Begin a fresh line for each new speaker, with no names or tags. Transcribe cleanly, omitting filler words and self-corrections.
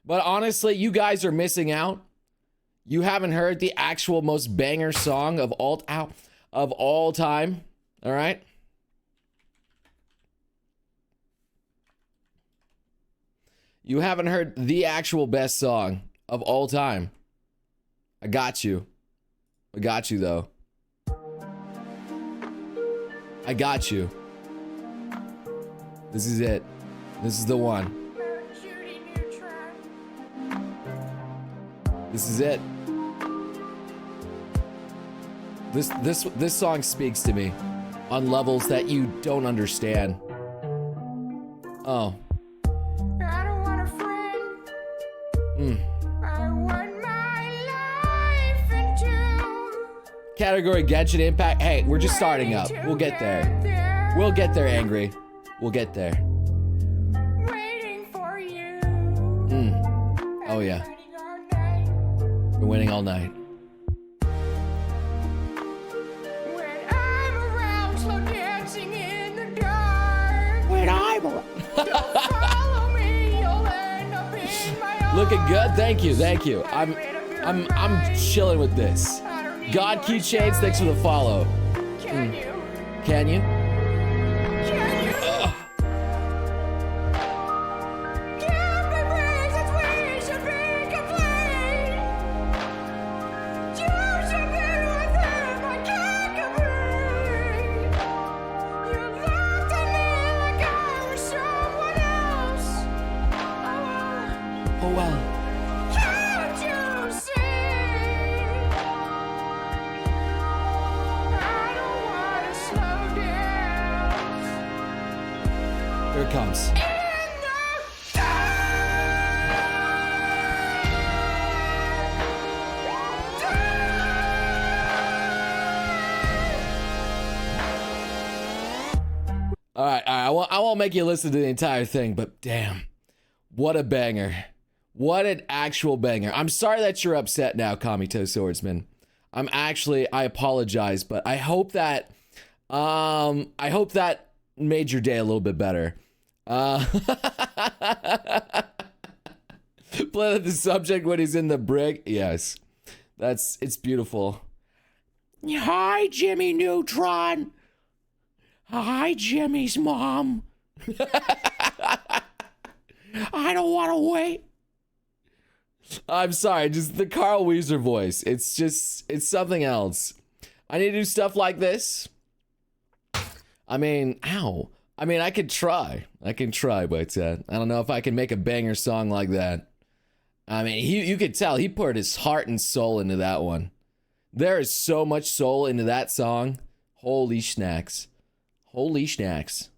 But honestly, you guys are missing out. You haven't heard the actual most banger song of all time. All right? You haven't heard the actual best song of all time. I got you. I got you, though. I got you. This is it. This is the one. This is it. This song speaks to me on levels that you don't understand. Oh. I don't want a friend. I want my life into. Category Genshin Impact. Hey, we're just starting up. We'll get there. We'll get there, Angry. We'll get there. Waiting for you. Oh yeah. Been waiting all night. When I'm around, slow dancing in the dark. When I'm around. Don't follow me, you'll end up in my arms. Looking good, thank you, thank you. I'm chilling with this. God Keychains, thanks for the follow. Can you? Can you? Here it comes. All right. I won't make you listen to the entire thing, but damn, what a banger. What an actual banger. I'm sorry that you're upset now, Kamito Swordsman. I apologize, but I hope that made your day a little bit better. Play the subject when he's in the brig. Yes, it's beautiful. Hi, Jimmy Neutron. Hi, Jimmy's mom. I don't want to wait. I'm sorry, just the Carl Wheezer voice. It's something else. I need to do stuff like this. I mean, ow. I mean, I could try. I can try, but I don't know if I can make a banger song like that. I mean, you could tell he poured his heart and soul into that one. There is so much soul into that song. Holy snacks. Holy snacks.